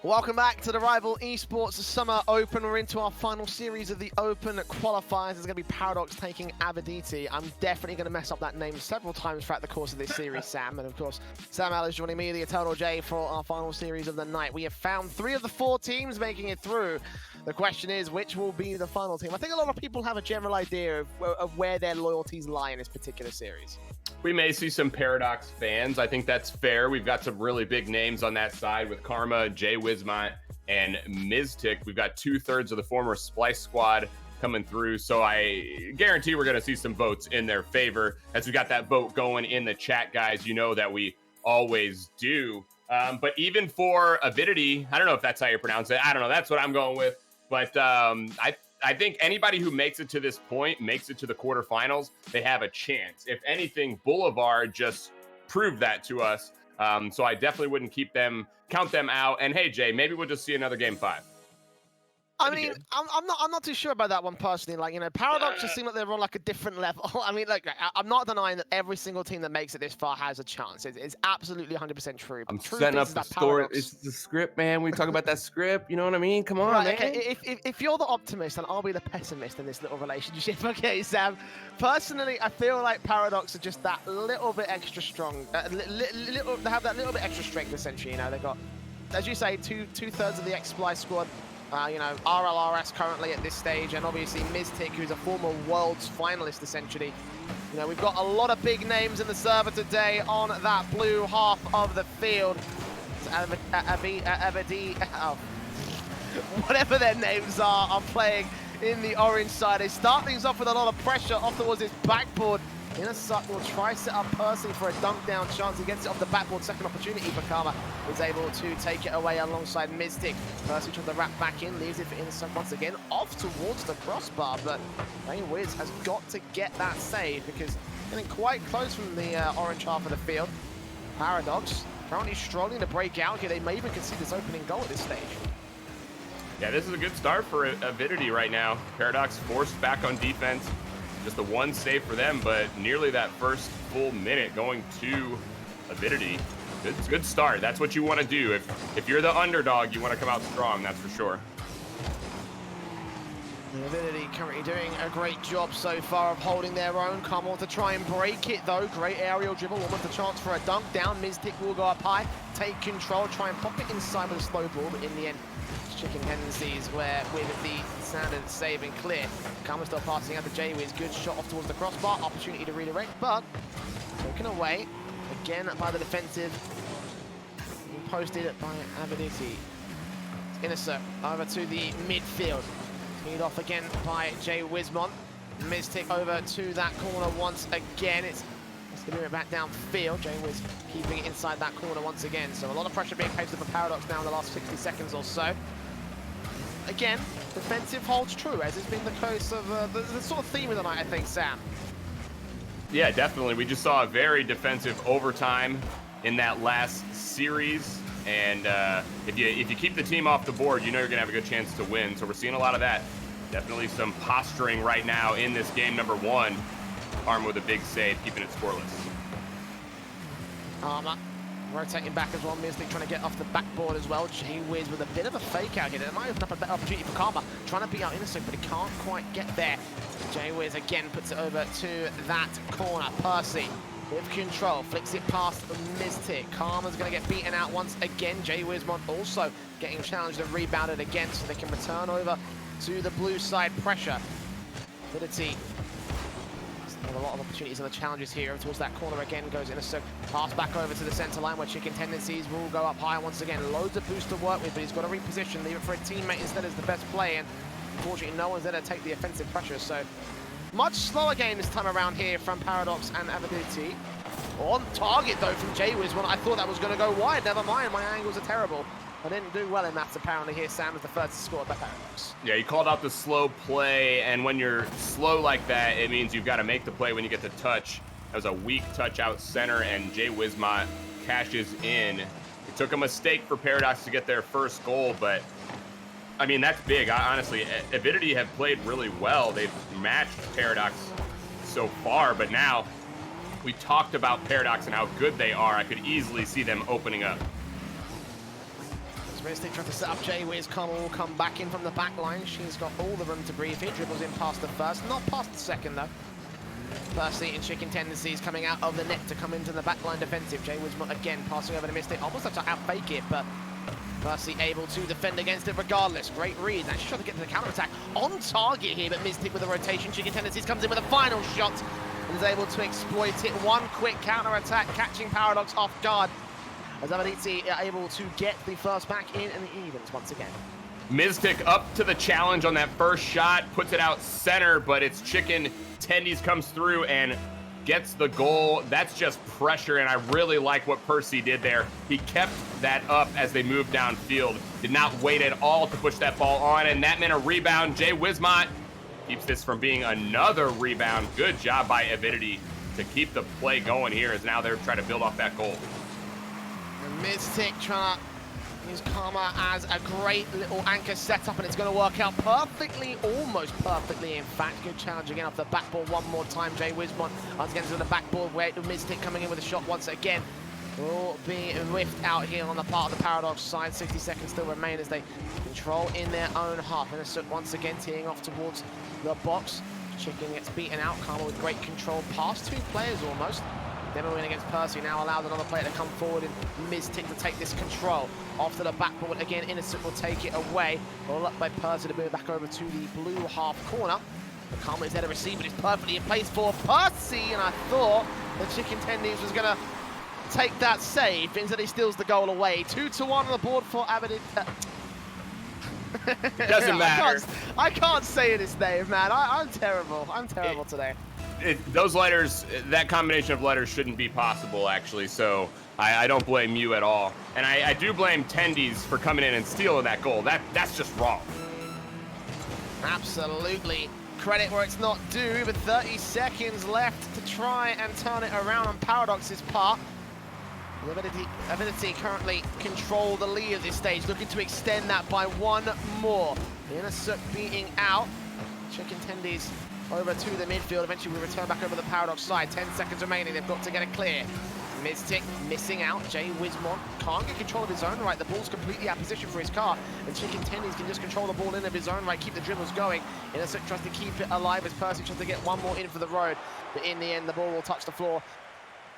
Welcome back to the Rival eSports Summer Open. We're into our final series of the Open Qualifiers. It's going to be Paradox taking Avinity. I'm definitely going to mess up that name several times throughout the course of this series, Sam. And of course, Sam Al is joining me, the Eternal J, for our final series of the night. We have found 3 of the 4 teams making it through. The question is, which will be the final team? I think a lot of people have a general idea of where their loyalties lie in this particular series. We may see some Paradox fans. I think that's fair. We've got some really big names on that side with Karma, Jay Wismont, and Miztic. We've got 2/3 of the former Splice squad coming through, so I guarantee we're going to see some votes in their favor. As we got that vote going in the chat, guys, you know that we always do. But even for Avidity, I don't know if that's how you pronounce it. I don't know. That's what I'm going with. But I think anybody who makes it to this point, makes it to the quarterfinals, they have a chance. If anything, Boulevard just proved that to us. So I definitely wouldn't count them out. And hey, Jay, maybe we'll just see another game 5. I mean, I'm not too sure about that one personally. Like, you know, Paradox just seem like they're on like a different level. I mean, like, I'm not denying that every single team that makes it this far has a chance. It's absolutely 100% true. I'm setting up the story. It's the script, man. We talk about that script. You know what I mean? Come on, man. Okay, if you're the optimist, then I'll be the pessimist in this little relationship. Okay, Sam. Personally, I feel like Paradox are just that little bit extra strong. They have that little bit extra strength, essentially. You know, they've got, as you say, two-thirds of the X-Splice squad. You know, RLRS currently at this stage, and obviously Miztic, who's a former Worlds finalist, essentially. You know, we've got a lot of big names in the server today on that blue half of the field. Whatever their names are playing in the orange side. They start things off with a lot of pressure off towards his backboard. Intersuck will try set up Percy for a dunk down chance. He gets it off the backboard. Second opportunity for Karma. Is able to take it away alongside Miztic. Percy tries to wrap back in. Leaves it for Intersuck once again. Off towards the crossbar. But Ray Wiz has got to get that save because getting quite close from the orange half of the field. Paradox currently struggling to break out here. They may even concede this opening goal at this stage. Yeah, this is a good start for Avidity right now. Paradox forced back on defense. Just the one save for them, but nearly that first full minute going to Avidity. Good start. That's what you want to do. If you're the underdog, you want to come out strong, that's for sure. Avidity currently doing a great job so far of holding their own. Come on to try and break it though. Great aerial dribble, almost a chance for a dunk down. Miztic will go up high, take control, try and pop it inside with a slow ball, but in the end, chicken tendencies where with the standard save and clear. Karma still passing out to Jaywiz. Good shot off towards the crossbar. Opportunity to redirect, but taken away again by the defensive. Posted by Avinity. Intercept over to the midfield. Teed off again by Jay Wismont. Miztic over to that corner once again. It's going to move it back downfield. Jay Wiz keeping it inside that corner once again. So a lot of pressure being placed for Paradox now in the last 60 seconds or so. Again, defensive holds true, as it's been the case of the sort of theme of the night, I think, Sam. Yeah, definitely. We just saw a very defensive overtime in that last series. And if you keep the team off the board, you know you're going to have a good chance to win. So we're seeing a lot of that. Definitely some posturing right now in this game number 1. Arm with a big save, keeping it scoreless. Arma rotating back as well. Miztic trying to get off the backboard as well. Jaywiz with a bit of a fake out here. That might open up a better opportunity for Karma. Trying to beat out Innocent, but he can't quite get there. Jaywiz again puts it over to that corner. Percy with control, flicks it past Miztic. Karma's going to get beaten out once again. Jaywiz also getting challenged and rebounded again, so they can return over to the blue side pressure. Avidity have a lot of opportunities and the challenges here. Towards that corner again goes Intercept. Pass back over to the center line where Chicken Tendencies will go up high once again. Loads of boost to work with, but he's got to reposition, leave it for a teammate instead as the best play, and unfortunately no one's there to take the offensive pressure. So much slower game this time around here from Paradox and Avidity. On target though from Jaywiz. When I thought that was going to go wide, never mind, my angles are terrible. I didn't do well in that, apparently. Here, Sam is the first to score by Paradox. Yeah, he called out the slow play, and when you're slow like that, it means you've got to make the play when you get the touch. That was a weak touch out center, and Jay Wismont cashes in. It took a mistake for Paradox to get their first goal, but, I mean, that's big. Honestly, Avidity have played really well. They've matched Paradox so far, but now we talked about Paradox and how good they are. I could easily see them opening up. Mystic trying to set up Jaywiz. Karma will come back in from the back line. She's got all the room to breathe here. Dribbles in past the first, not past the second though. Percy and Chicken Tendencies coming out of the net to come into the backline defensive. Jaywiz again passing over to Mystic. Almost have to outfake it, but Percy able to defend against it regardless. Great read. Now she's trying to get to the counter-attack on target here, but Mystic with a rotation. Chicken Tendencies comes in with a final shot and is able to exploit it. One quick counter-attack, catching Paradox off guard, as Avinity are able to get the first back in and the evens once again. Mystic up to the challenge on that first shot, puts it out center, but it's Chicken Tendies comes through and gets the goal. That's just pressure, and I really like what Percy did there. He kept that up as they moved downfield, did not wait at all to push that ball on, and that meant a rebound. Jaywiz keeps this from being another rebound. Good job by Avinity to keep the play going here, as now they're trying to build off that goal. And Mystic trying to use Karma as a great little anchor setup, and it's going to work out perfectly, almost perfectly in fact. Good challenge again off the backboard one more time. Jaywiz once again to the backboard, where Mystic coming in with a shot once again. Will be whiffed out here on the part of the Paradox side. 60 seconds still remain as they control in their own half. And once again teeing off towards the box. Chicken gets beaten out. Karma with great control past two players almost. Demoing against Percy now allows another player to come forward and Mystic to take this control. Off to the backboard again, Innocent will take it away. Roll up by Percy to move back over to the blue half corner. The Karma is there to receive, but it's perfectly in place for Percy, and I thought the Chicken Tendies was gonna take that save. Instead he steals the goal away. 2-1 on the board for Avinity. Doesn't matter. I can't say his name, man. I'm terrible. I'm terrible today. Those letters, that combination of letters shouldn't be possible, actually, so I don't blame you at all. And I do blame Tendies for coming in and stealing that goal. That's just wrong. Absolutely. Credit where it's not due, but 30 seconds left to try and turn it around on Paradox's part. Avinity currently control the lead at this stage, looking to extend that by one more. Innocent beating out. Chicken Tendies over to the midfield. Eventually we return back over the Paradox side. 10 seconds remaining. They've got to get it clear. Mystic missing out. Jaywiz can't get control of his own right. The ball's completely out of position for his car. And Chicken Tendies can just control the ball in of his own right, keep the dribbles going. Innocent tries to keep it alive as Percy tries to get one more in for the road. But in the end, the ball will touch the floor.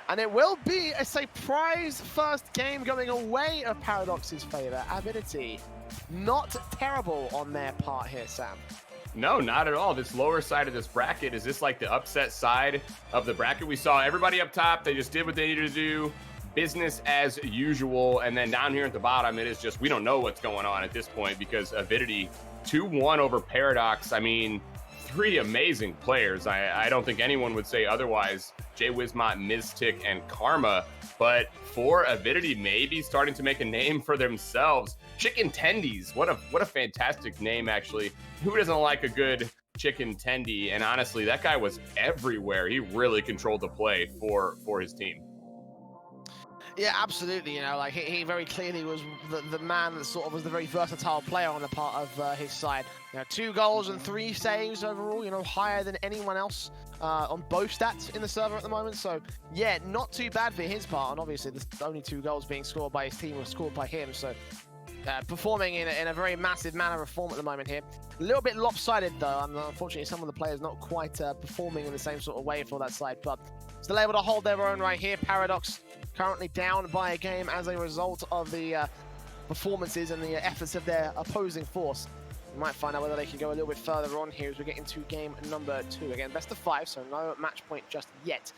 And it will be a surprise first game going away of Paradox's favor. Avinity, not terrible on their part here, Sam. No, not at all. This lower side of this bracket, is this like the upset side of the bracket? We saw everybody up top. They just did what they needed to do. Business as usual. And then down here at the bottom, it is just, we don't know what's going on at this point because Avinity 2-1 over Paradox. I mean, three amazing players. I don't think anyone would say otherwise. Jaywiz, Mystic, and Karma. But for Avinity, maybe starting to make a name for themselves. Chicken Tendies, what a fantastic name, actually. Who doesn't like a good Chicken Tendy? And honestly, that guy was everywhere. He really controlled the play for his team. Yeah, absolutely. You know, like he very clearly was the man that sort of was the very versatile player on the part of his side. You know, 2 goals and 3 saves overall. You know, higher than anyone else on both stats in the server at the moment. So yeah, not too bad for his part. And obviously, the only 2 goals being scored by his team were scored by him. So performing in a very massive manner of form at the moment here. A little bit lopsided though, and unfortunately, some of the players not quite performing in the same sort of way for that side. But still able to hold their own right here. Paradox currently down by a game as a result of the performances and the efforts of their opposing force. We might find out whether they can go a little bit further on here as we get into game number 2. Again, best of 5, so no match point just yet.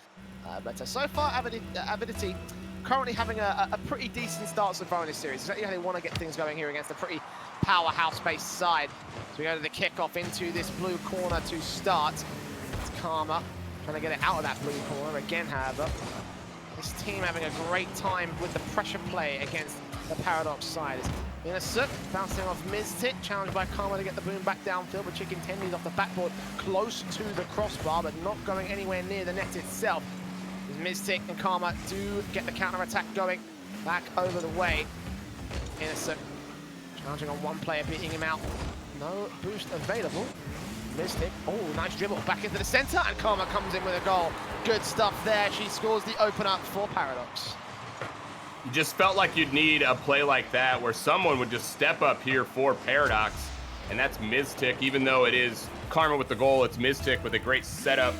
But so far, Avinity currently having a pretty decent start so far in this series. Exactly how they want to get things going here against a pretty powerhouse-based side. So we go to the kickoff into this blue corner to start. It's Karma trying to get it out of that blue corner again, however. This team having a great time with the pressure play against the Paradox side. Innocent bouncing off Mystic, challenged by Karma to get the boom back downfield, but Chicken Tendies off the backboard close to the crossbar, but not going anywhere near the net itself. Mystic and Karma do get the counter-attack going back over the way. Innocent challenging on one player, beating him out. No boost available. Mystic, oh, nice dribble back into the center, and Karma comes in with a goal. Good stuff there. She scores the opener for Paradox. You just felt like you'd need a play like that where someone would just step up here for Paradox, and that's Miztic. Even though it is Karma with the goal, it's Miztic with a great setup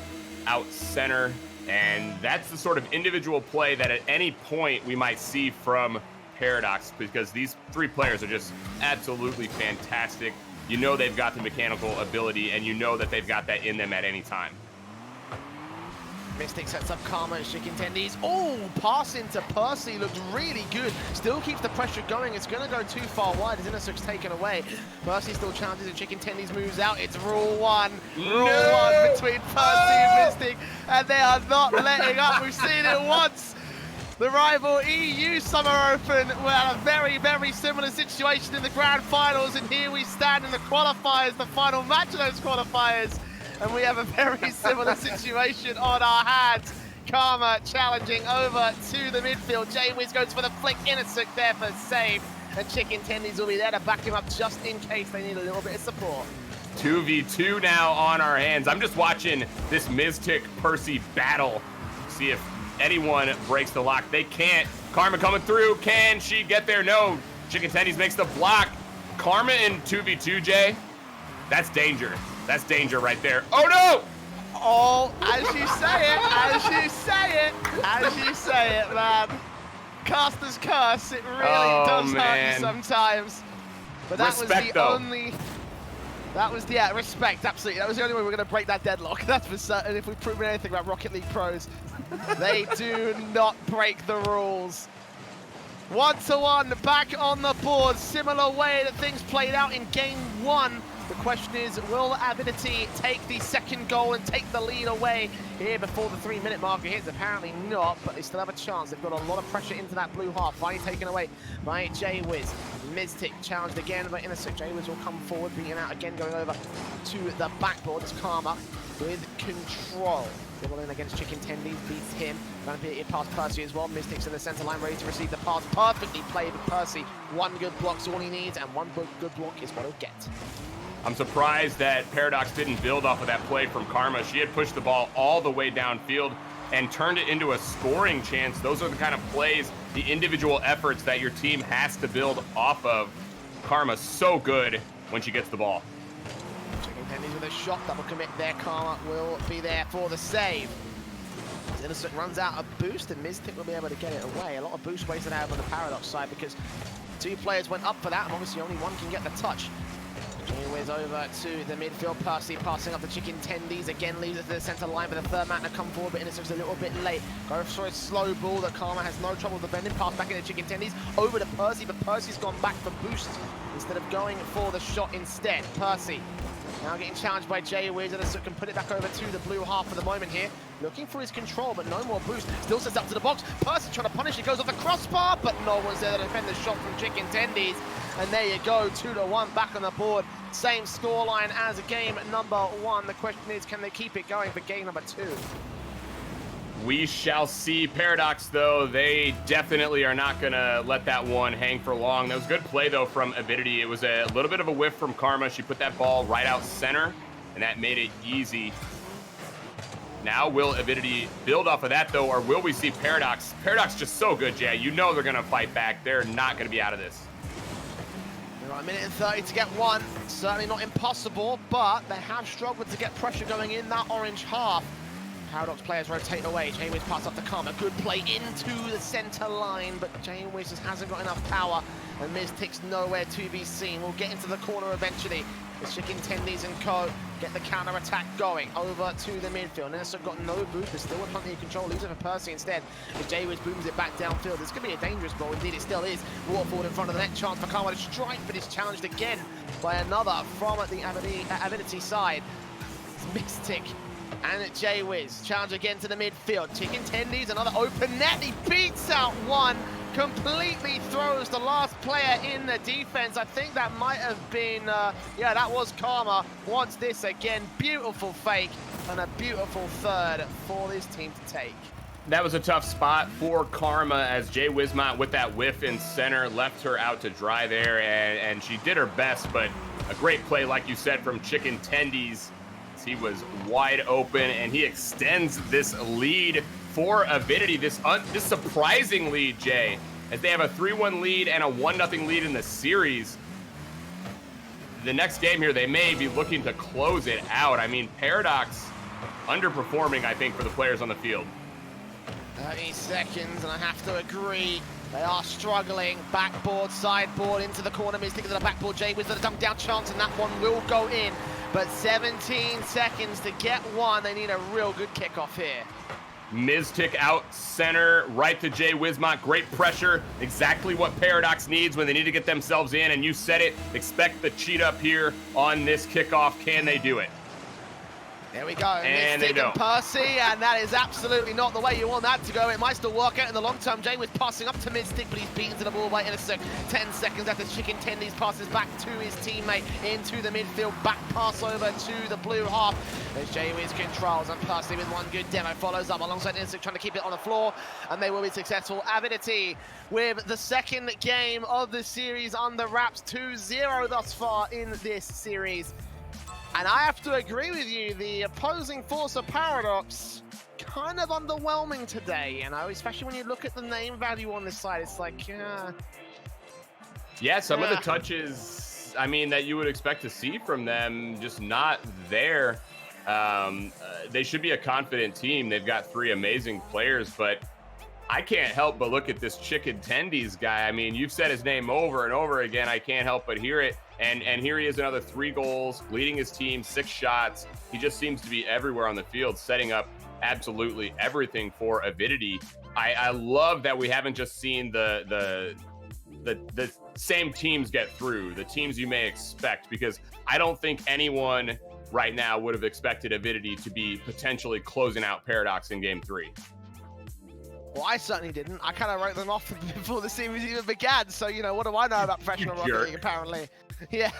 out center, and that's the sort of individual play that at any point we might see from Paradox, because these three players are just absolutely fantastic. You know they've got the mechanical ability, and you know that they've got that in them at any time. Mystic sets up Karma and Chicken Tendies. Oh, pass into Percy looked really good. Still keeps the pressure going. It's going to go too far wide as Innosuk's taken away. Percy still challenges and Chicken Tendies moves out. It's rule one. Rule one between Percy and Mystic, and they are not letting up. We've seen it once. The rival EU Summer Open were at a very, very similar situation in the grand finals, and here we stand in the qualifiers, the final match of those qualifiers. And we have a very similar situation on our hands. Karma challenging over to the midfield. J-Wiz goes for the flick. Innosuk there for save. And Chicken Tendies will be there to back him up just in case they need a little bit of support. 2v2 now on our hands. I'm just watching this Miztic Percy battle. See if anyone breaks the lock. They can't. Karma coming through. Can she get there? No. Chicken Tendies makes the block. Karma in 2v2, Jay. That's danger. That's danger right there. Oh no! Oh, as you say it, as you say it, as you say it, man. Caster's curse, it really does hurt you sometimes. But that respect, was the though. only... That was the, yeah, respect, absolutely. That was the only way we're going to break that deadlock. That's for certain. If we've proven anything about Rocket League pros, they do not break the rules. 1-1, back on the board. Similar way that things played out in game one. The question is, will Avinity take the second goal and take the lead away here before the 3-minute marker hits? Apparently not, but they still have a chance. They've got a lot of pressure into that blue half. Finally taken away by J-Wiz. Miztic challenged again by Innosuk. J-Wiz will come forward, beating out again, going over to the backboard. It's Karma with control. Dribble in against Chicken Tendies, beats him. Going to beat it past Percy as well. Mystic's in the center line, ready to receive the pass. Perfectly played with Percy. One good block's all he needs, and one good block is what he'll get. I'm surprised that Paradox didn't build off of that play from Karma. She had pushed the ball all the way downfield and turned it into a scoring chance. Those are the kind of plays, the individual efforts that your team has to build off of. Karma's so good when she gets the ball. Chicken Tendies with a shot, double commit there. Karma will be there for the save. Innosuk runs out of boost, and Miztic will be able to get it away. A lot of boost wasted out on the Paradox side because two players went up for that, and obviously only one can get the touch. J-Wiz over to the midfield. Percy passing up the Chicken Tendies. Again leaves it to the center line for the third man to come forward, but Innosuk's a little bit late. Goes for a slow ball that Karma has no trouble defending. Pass back into Chicken Tendies. Over to Percy, but Percy's gone back for boost instead of going for the shot instead. Percy now getting challenged by J-Wiz. Innosuk can put it back over to the blue half for the moment here. Looking for his control, but no more boost. Still sets up to the box. Percy trying to punish it. Goes off the crossbar, but no one's there to defend the shot from Chicken Tendies. And there you go, 2-1 back on the board. Same scoreline as game number one. The question is, can they keep it going for game number two? We shall see. Paradox, though, they definitely are not going to let that one hang for long. That was a good play, though, from Avinity. It was a little bit of a whiff from Karma. She put that ball right out center, and that made it easy. Now, will Avinity build off of that, though, or will we see Paradox? Paradox just so good, Jay. You know they're going to fight back. They're not going to be out of this. They've got a minute and 30 to get one. Certainly not impossible, but they have struggled to get pressure going in that orange half. Paradox players rotate away. J-Wiz pass up to Karma. Good play into the center line, but J-Wiz just hasn't got enough power, and Miztic's nowhere to be seen. We'll get into the corner eventually. The Chicken Tendies and co get the counter attack going over to the midfield. Innosuk got no boost, but still with plenty of control. Leaves it for Percy instead. As J-Wiz booms it back downfield. This could be a dangerous ball. Indeed, it still is. Waterford in front of the net. Chance for Karma to strike, but is challenged again by another from the Avinity side. It's Miztic and J-Wiz. Challenge again to the midfield. Chicken Tendies, another open net. He beats out one. Completely throws the last player in the defense. I think that might have been, yeah, that was Karma. Wants this again. Beautiful fake and a beautiful third for this team to take. That was a tough spot for Karma as J-Wiz with that whiff in center left her out to dry there, and she did her best, but a great play, like you said, from Chicken Tendies. He was wide open, and he extends this lead for Avinity, this surprising lead, Jay. as they have a 3-1 lead and a 1-0 lead in the series. The next game here, they may be looking to close it out. I mean, Paradox underperforming, I think, for the players on the field. 30 seconds, and I have to agree. They are struggling. Backboard, sideboard, into the corner. Mystic to the backboard. Jay with the dunk down chance, and that one will go in. But 17 seconds to get one. They need a real good kickoff here. Miztic out center, right to Jay Wismont. Great pressure, exactly what Paradox needs when they need to get themselves in. And you said it, expect the cheat up here on this kickoff. Can they do it? There we go, And Mystic they don't. and Percy, and that is absolutely not the way you want that to go. It might still work out in the long term. Jay was passing up to Mystic, but he's beaten to the ball by Innocent. 10 seconds after Chicken Tendies passes back to his teammate into the midfield. Back pass over to the blue half. As Jay Wiz controls, and Percy with one good demo follows up alongside Innocent, trying to keep it on the floor, and they will be successful. Avidity with the second game of the series under wraps, 2-0 thus far in this series. And I have to agree with you, the opposing force of Paradox, kind of underwhelming today, you know, especially when you look at the name value on this side. It's like, Yeah, some of the touches, I mean, that you would expect to see from them, just not there. They should be a confident team. They've got 3 amazing players, but I can't help but look at this Chicken Tendies guy. I mean, you've said his name over and over again. I can't help but hear it. And here he is, another 3 goals, leading his team, 6 shots. He just seems to be everywhere on the field, setting up absolutely everything for Avidity. I love that we haven't just seen the same teams get through, the teams you may expect, because I don't think anyone right now would have expected Avidity to be potentially closing out Paradox in Game 3. well, I certainly didn't. I kind of wrote them off before the series even began, so, you know, what do I know about professional Rocket League, apparently? Yeah,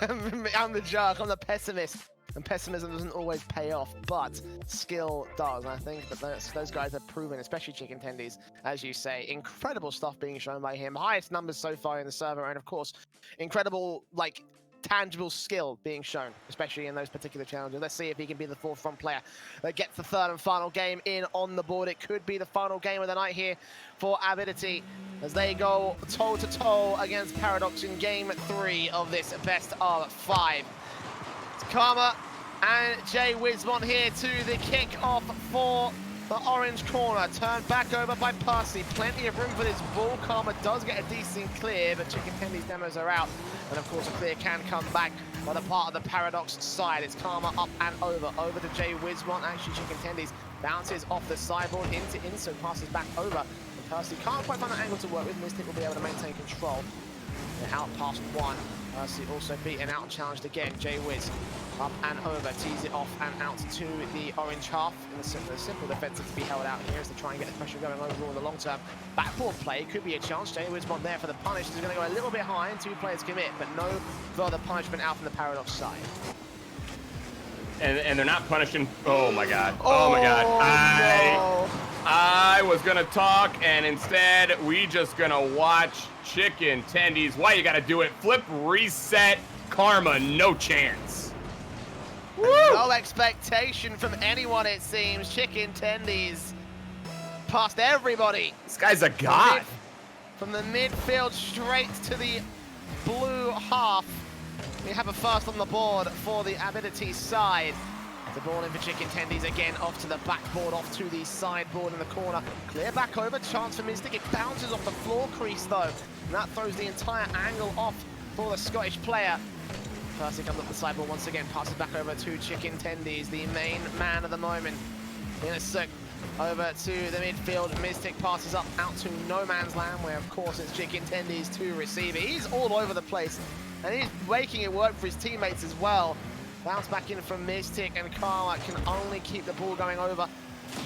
I'm the jerk, I'm the pessimist. And pessimism doesn't always pay off, but skill does. And I think that those guys have proven, especially Chicken Tendies, as you say, incredible stuff being shown by him. Highest numbers so far in the server, and of course, incredible, like, tangible skill being shown, especially in those particular challenges. Let's see if he can be the forefront player that gets the third and final game in on the board. It could be the final game of the night here for Avidity as they go toe-to-toe against Paradox in Game 3 of this best of 5. It's Karma and Jay Wismont here to the kick-off for the orange corner. Turned back over by Percy. Plenty of room for this ball. Karma does get a decent clear, but Chicken Tendies demos are out. And of course, a clear can come back by the part of the Paradox side. It's Karma up and over to Jay Wismont. Actually, Chicken Tendies bounces off the sideboard into Inso, passes back over. And Percy can't quite find an angle to work with. Mystic will be able to maintain control. They're out past 1. Percy also beaten out and challenged again. Jay Wiz up and over, tees it off and out to the orange half. In the simple defensive to be held out here as they try and get the pressure going overall in the long term. Backboard play could be a chance. Jay Wismont there for the punish. He's going to go a little bit high and 2 players commit, but no further punishment out from the Paradox side. And they're not punishing. Oh my god. Oh my god. No. I was gonna talk, and instead we just gonna watch Chicken Tendies. Why you gotta do it? Flip, reset, Karma, no chance. Woo! No expectation from anyone, it seems. Chicken Tendies past everybody. This guy's a god. From the midfield straight to the blue half. We have a first on the board for the Avidity side. The ball in for Chicken Tendies again, off to the backboard, off to the sideboard in the corner. Clear back over, chance for Mystic. It bounces off the floor crease though. And that throws the entire angle off for the Scottish player. Percy comes up the sideboard once again, passes back over to Chicken Tendies, the main man at the moment. In a sec, over to the midfield. Mystic passes up out to no man's land, where of course it's Chicken Tendies to receive it. He's all over the place, and he's making it work for his teammates as well. Bounce back in from Mystic, and Karma can only keep the ball going over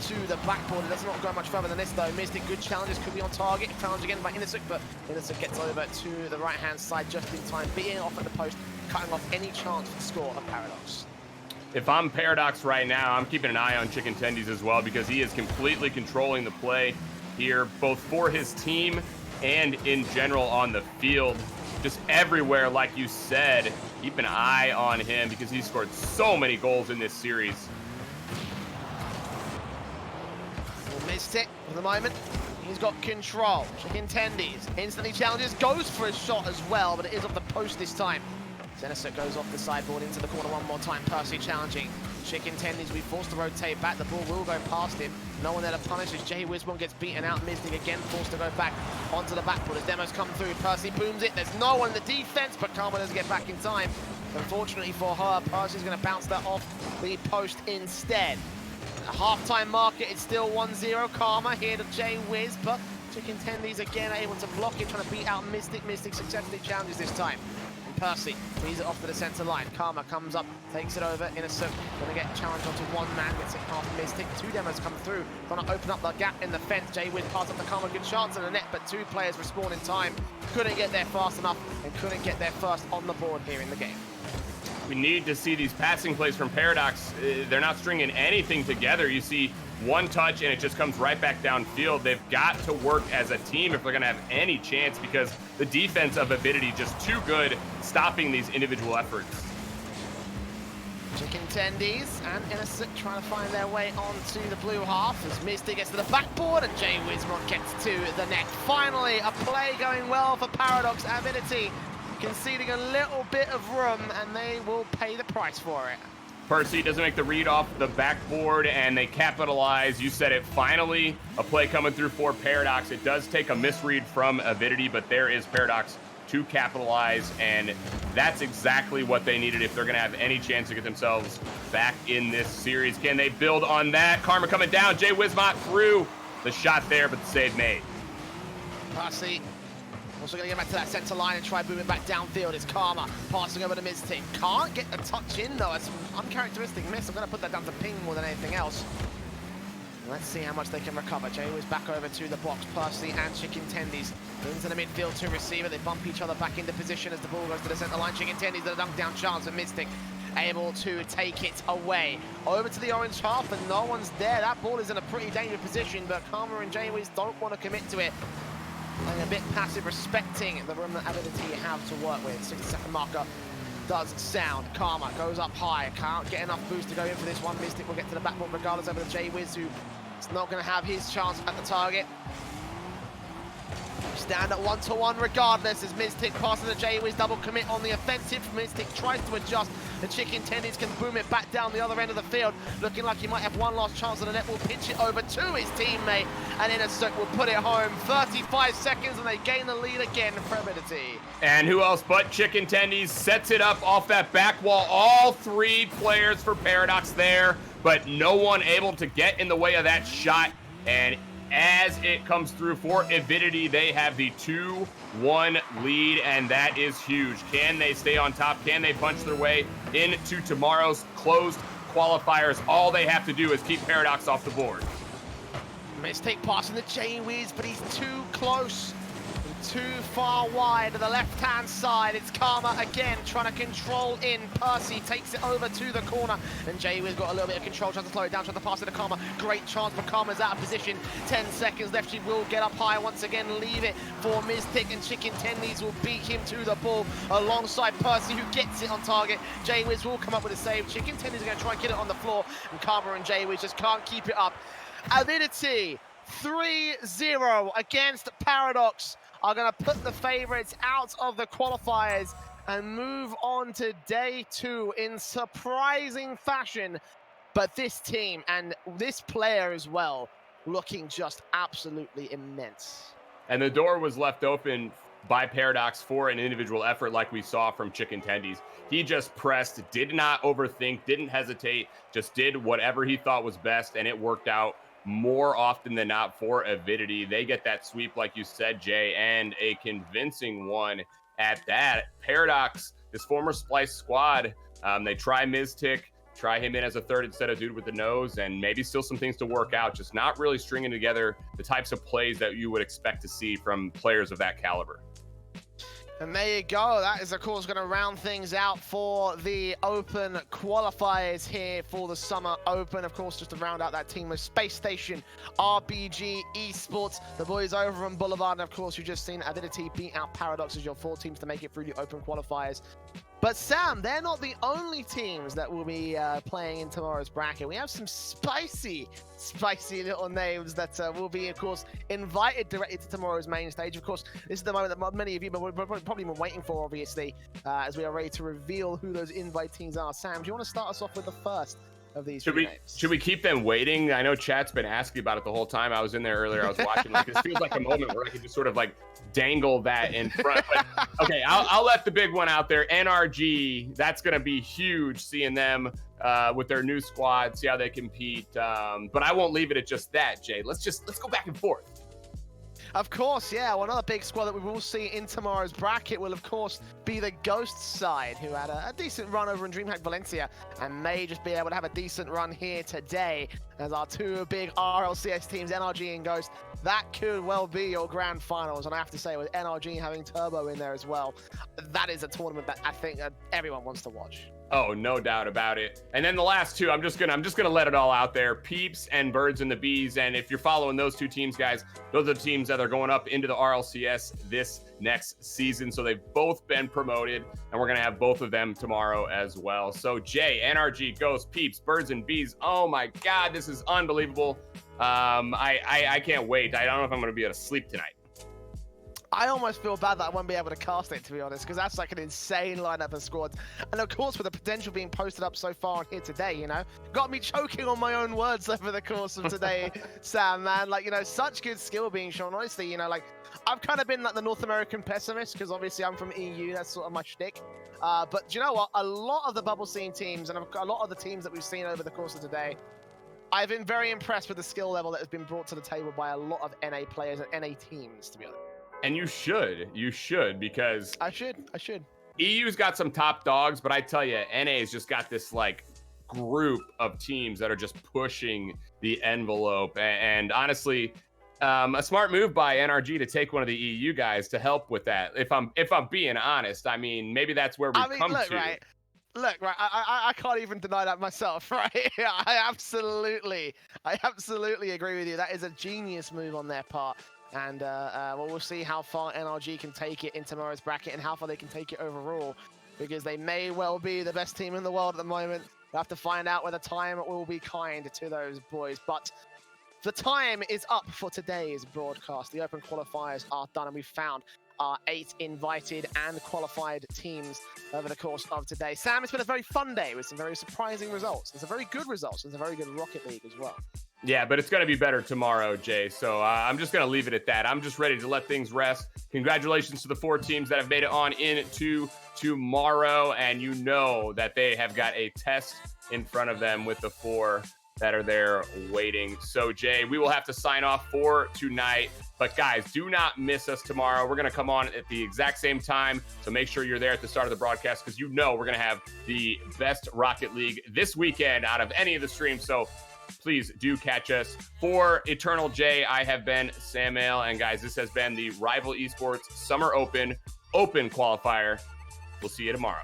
to the backboard. It does not go much further than this though. Mystic, good challenges, could be on target. Challenge again by Innocent, but Innocent gets over to the right-hand side just in time, beating off at the post, cutting off any chance for score of Paradox. If I'm Paradox right now, I'm keeping an eye on Chicken Tendies as well, because he is completely controlling the play here, both for his team and in general on the field. Just everywhere, like you said. Keep an eye on him because he scored so many goals in this series. Mystic for the moment. He's got control. Chicken Tendies instantly challenges, goes for a shot as well, but it is off the post this time. Zenison goes off the sideboard into the corner one more time. Percy challenging. Chicken Tendies will be forced to rotate back. The ball will go past him. No one there to punish as J-Wiz1 gets beaten out. Mystic again forced to go back onto the backboard as demos come through. Percy booms it. There's no one in the defense, but Karma doesn't get back in time. Unfortunately for her, Percy's going to bounce that off the post instead. A half-time market, it's still 1-0. Karma here to J-Wiz, but Chicken Tendies again able to block it, trying to beat out Mystic. Mystic successfully challenges this time. Percy frees it off to the center line. Karma comes up, takes it over. Innocent gonna get challenged onto one man, gets it past Mystic. Two demos come through, gonna open up the gap in the fence. J-Wiz passes up the Karma, good chance in the net, but two players respawn in time. Couldn't get there fast enough and couldn't get there first on the board here in the game. We need to see these passing plays from Paradox. They're not stringing anything together. You see one touch and it just comes right back downfield. They've got to work as a team if they're going to have any chance, because the defense of Avinity just too good stopping these individual efforts. Chicken Tendies and Innocent trying to find their way onto the blue half as Mystic gets to the backboard and J-Wiz1 gets to the net. Finally, a play going well for Paradox. Avinity conceding a little bit of room, and they will pay the price for it. Percy doesn't make the read off the backboard, and they capitalize. You said it, finally, a play coming through for Paradox. It does take a misread from Avidity, but there is Paradox to capitalize, and that's exactly what they needed if they're going to have any chance to get themselves back in this series. Can they build on that? Karma coming down. J-Wiz1 through the shot there, but the save made. Percy also going to get back to that center line and try booming back downfield. It's Karma passing over to Mystic. Can't get a touch in though. It's an uncharacteristic miss. I'm going to put that down to ping more than anything else. Let's see how much they can recover. J-Wiz back over to the box. Percy and Chicken Tendies into the midfield to receiver. They bump each other back into position as the ball goes to the center line. Chicken Tendies at a dunk down chance, and Mystic able to take it away. Over to the orange half, and no one's there. That ball is in a pretty dangerous position, but Karma and J-Wiz don't want to commit to it. And a bit passive, respecting the room that Avinity have to work with. 60-second marker does sound. Karma goes up high. Can't get enough boost to go in for this one. Mystic will get to the backboard regardless over to J-Wiz, who is not going to have his chance at the target. Stand at 1-to-1 regardless as Mystic passes to J-Wiz, double commit on the offensive. Mystic tries to adjust. The Chicken Tendies can boom it back down the other end of the field. Looking like he might have one last chance, and the net will pitch it over to his teammate. And Innocent will put it home. 35 seconds and they gain the lead again for Avidity. And who else but Chicken Tendies sets it up off that back wall. All three players for Paradox there, but no one able to get in the way of that shot. And as it comes through for Avidity, they have the 2-1 lead, and that is huge. Can they stay on top? Can they punch their way into tomorrow's closed qualifiers? All they have to do is keep Paradox off the board. Mystic passing the J-Wiz, but he's too close. Too far wide to the left-hand side. It's Karma again trying to control in. Percy takes it over to the corner, and J-Wiz got a little bit of control, trying to slow it down, trying to pass it to Karma. Great chance, but Karma's out of position. 10 seconds left. She will get up high once again, leave it for Mystic, and Chicken Tendies will beat him to the ball alongside Percy, who gets it on target. J-Wiz will come up with a save. Chicken Tendies are going to try and get it on the floor, and Karma and J-Wiz just can't keep it up. Avidity 3-0 against Paradox are going to put the favorites out of the qualifiers and move on to day 2 in surprising fashion. But this team and this player as well looking just absolutely immense. And the door was left open by Paradox for an individual effort like we saw from Chicken Tendies. He just pressed, did not overthink, didn't hesitate, just did whatever he thought was best, and it worked out more often than not for Avidity. They get that sweep, like you said, Jay, and a convincing one at that. Paradox, this former Splice squad, they try Mystic, try him in as a third instead of dude with the nose, and maybe still some things to work out, just not really stringing together the types of plays that you would expect to see from players of that caliber. And there you go. That is, of course, going to round things out for the Open qualifiers here for the Summer Open. Of course, just to round out that team with Space Station, RBG, eSports, the boys over on Boulevard. And, of course, you've just seen Avidity beat out Paradox as your 4 teams to make it through the Open qualifiers. But Sam, they're not the only teams that will be playing in tomorrow's bracket. We have some spicy little names that will be, of course, invited directly to tomorrow's main stage. Of course, this is the moment that many of you have probably been waiting for, obviously, as we are ready to reveal who those invitees are. Sam, do you want to start us off with the first of these names? Should we keep them waiting? I know chat's been asking about it the whole time. I was in there earlier. I was watching. Like, this feels like a moment where I could just sort of like dangle that in front. But, okay, I'll let the big one out there. NRG. That's going to be huge. Seeing them with their new squad, see how they compete. But I won't leave it at just that, Jay. Let's go back and forth. Of course, yeah. Well, another big squad that we will see in tomorrow's bracket will, of course, be the Ghost side, who had a decent run over in DreamHack Valencia and may just be able to have a decent run here today as our two big RLCS teams, NRG and Ghost. That could well be your grand finals, and I have to say, with NRG having Turbo in there as well, that is a tournament that I think everyone wants to watch. Oh, no doubt about it. And then the last two, I'm just gonna let it all out there. Peeps and Birds and the Bees. And if you're following those two teams, guys, those are the teams that are going up into the RLCS this next season. So they've both been promoted, and we're gonna have both of them tomorrow as well. So Jay, NRG, Ghost, Peeps, Birds and Bees. Oh my God, this is unbelievable. I can't wait. I don't know if I'm gonna be able to sleep tonight. I almost feel bad that I won't be able to cast it, to be honest, because that's like an insane lineup of squads. And of course, with the potential being posted up so far on here today, you know, got me choking on my own words over the course of today, Sam, man. Like, you know, such good skill being shown. Honestly, you know, like, I've kind of been like the North American pessimist, because obviously I'm from EU, that's sort of my shtick. But do you know what? A lot of the bubble scene teams and a lot of the teams that we've seen over the course of today, I've been very impressed with the skill level that has been brought to the table by a lot of NA players and NA teams, to be honest. And you should, because I should. EU's got some top dogs, but I tell you, NA's just got this like group of teams that are just pushing the envelope. And honestly, a smart move by NRG to take one of the EU guys to help with that. If I'm being honest, I mean, maybe that's where we've come to. Right. Look, right, I can't even deny that myself, right? I absolutely agree with you. That is a genius move on their part. And well, we'll see how far NRG can take it in tomorrow's bracket and how far they can take it overall, because they may well be the best team in the world at the moment. We'll have to find out whether time will be kind to those boys. But the time is up for today's broadcast. The open qualifiers are done, and we've found our 8 invited and qualified teams over the course of today. Sam, it's been a very fun day with some very surprising results. There's some very good results. There's a very good Rocket League as well. Yeah, but it's going to be better tomorrow, Jay. So I'm just going to leave it at that. I'm just ready to let things rest. Congratulations to the 4 teams that have made it on into tomorrow. And you know that they have got a test in front of them with the 4 that are there waiting. So, Jay, we will have to sign off for tonight. But, guys, do not miss us tomorrow. We're going to come on at the exact same time. So make sure you're there at the start of the broadcast, because you know we're going to have the best Rocket League this weekend out of any of the streams. So please do catch us. For Eternal J, I have been Sam Mail. And guys, this has been the Rival Esports Summer Open Qualifier. We'll see you tomorrow.